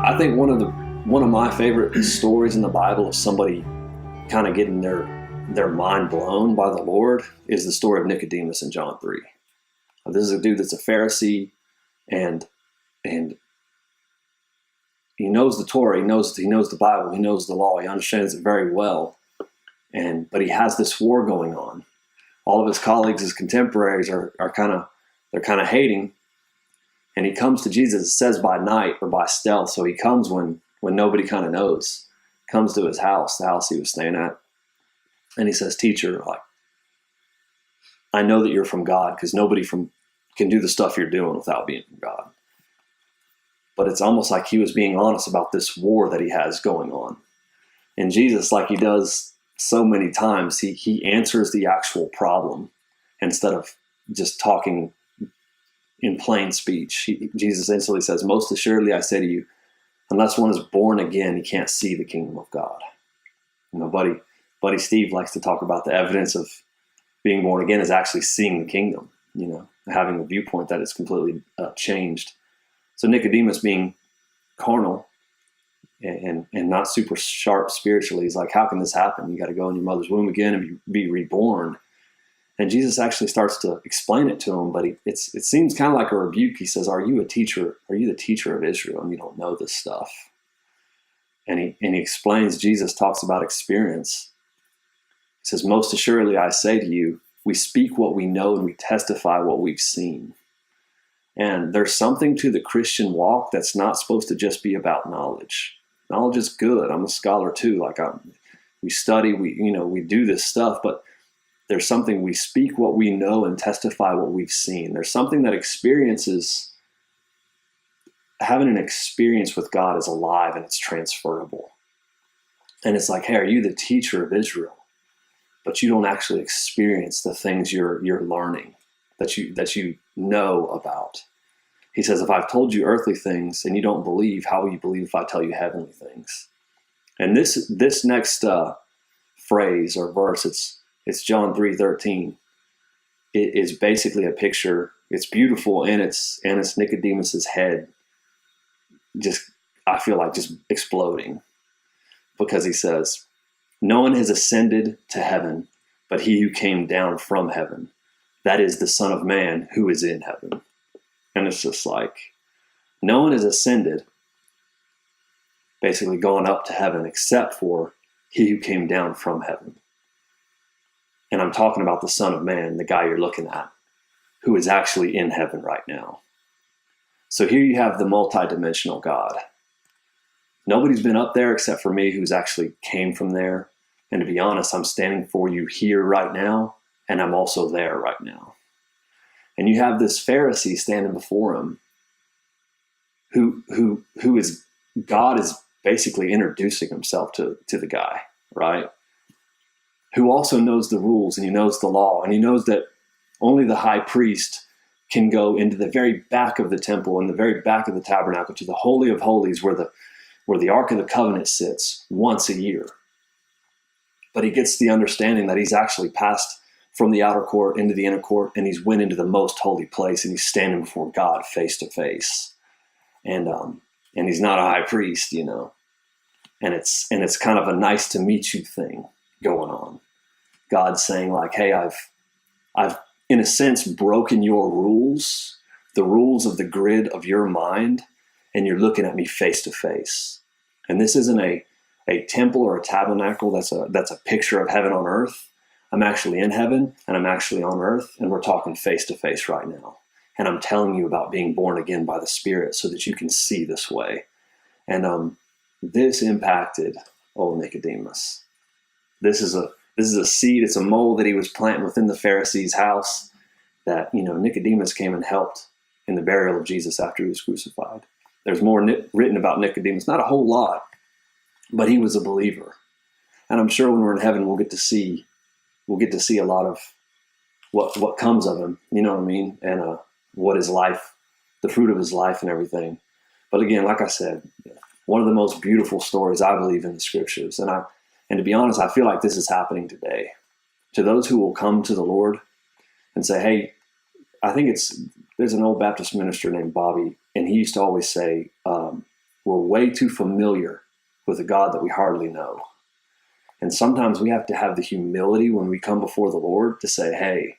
I think one of my favorite stories in the Bible of somebody kind of getting their mind blown by the Lord is the story of Nicodemus in John 3. This is a dude that's a Pharisee, and he knows the Torah, he knows the Bible, he knows the law, he understands it very well. But he has this war going on. All of his colleagues, his contemporaries are kind of hating. And he comes to Jesus, it says by night or by stealth. So he comes when nobody kind of knows, comes to his house, the house he was staying at. And he says, "Teacher, I know that you're from God, because nobody can do the stuff you're doing without being from God." But it's almost like he was being honest about this war that he has going on. And Jesus, like he does so many times, he answers the actual problem instead of just talking in plain speech. Jesus instantly says, "Most assuredly I say to you, unless one is born again, he can't see the kingdom of God." Buddy Steve likes to talk about the evidence of being born again is actually seeing the kingdom, having a viewpoint that is completely changed. So Nicodemus, being carnal and not super sharp spiritually, he's like, "How can this happen? You got to go in your mother's womb again and be reborn." And Jesus actually starts to explain it to him, but it seems kind of like a rebuke. He says, "Are you a teacher? Are you the teacher of Israel and you don't know this stuff?" And he explains, Jesus talks about experience. He says, "Most assuredly I say to you, we speak what we know and we testify what we've seen." And there's something to the Christian walk that's not supposed to just be about knowledge. Knowledge is good. I'm a scholar too. We study, we do this stuff, but there's something, we speak what we know and testify what we've seen. There's something that having an experience with God is alive and it's transferable. And it's like, hey, are you the teacher of Israel? But you don't actually experience the things you're learning, that you know about. He says, "If I've told you earthly things and you don't believe, how will you believe if I tell you heavenly things?" And this next phrase or verse, it's John 3:13. It is basically a picture. It's beautiful, and it's Nicodemus's head I feel like just exploding, because he says, "No one has ascended to heaven, but he who came down from heaven, that is the Son of Man who is in heaven." And it's just like, no one has ascended, basically gone up to heaven, except for he who came down from heaven. And I'm talking about the Son of Man, the guy you're looking at, who is actually in heaven right now. So here you have the multidimensional God. Nobody's been up there except for me, who's actually came from there. And to be honest, I'm standing for you here right now, and I'm also there right now. And you have this Pharisee standing before him, who is, God is basically introducing himself to the guy, right? Who also knows the rules, and he knows the law, and he knows that only the high priest can go into the very back of the temple, in the very back of the tabernacle, to the Holy of Holies, where the Ark of the Covenant sits, once a year. But he gets the understanding that he's actually passed from the outer court into the inner court, and he's went into the most holy place, and he's standing before God face to face. And he's not a high priest, And it's kind of a nice to meet you thing going on. God's saying like, "Hey, I've in a sense broken your rules, the rules of the grid of your mind, and you're looking at me face to face." And this isn't a temple or a tabernacle that's a picture of heaven on earth. I'm actually in heaven and I'm actually on earth, and we're talking face to face right now. And I'm telling you about being born again by the Spirit so that you can see this way. And this impacted old Nicodemus. This is a seed, it's a mold that he was planting within the Pharisee's house, that, Nicodemus came and helped in the burial of Jesus after he was crucified. There's more written about Nicodemus, not a whole lot, but he was a believer. And I'm sure when we're in heaven, we'll get to see a lot of what comes of him, you know what I mean? And what his life, the fruit of his life and everything. But again, like I said, one of the most beautiful stories I believe in the scriptures. And to be honest, I feel like this is happening today. To those who will come to the Lord and say, "Hey," I think there's an old Baptist minister named Bobby, and he used to always say, we're way too familiar with a God that we hardly know. And sometimes we have to have the humility when we come before the Lord to say, hey,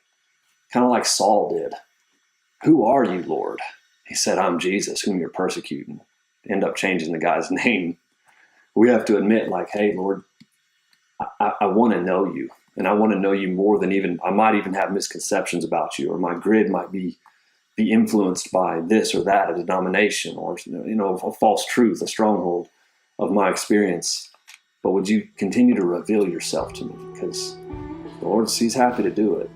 kind of like Saul did, who are you, Lord? He said, I'm Jesus, whom you're persecuting. End up changing the guy's name. We have to admit, like, hey, Lord, I want to know you. And I want to know you more than even, I might even have misconceptions about you, or my grid might be influenced by this or that, a denomination, or, a false truth, a stronghold of my experience. But would you continue to reveal yourself to me? Because the Lord, he's happy to do it.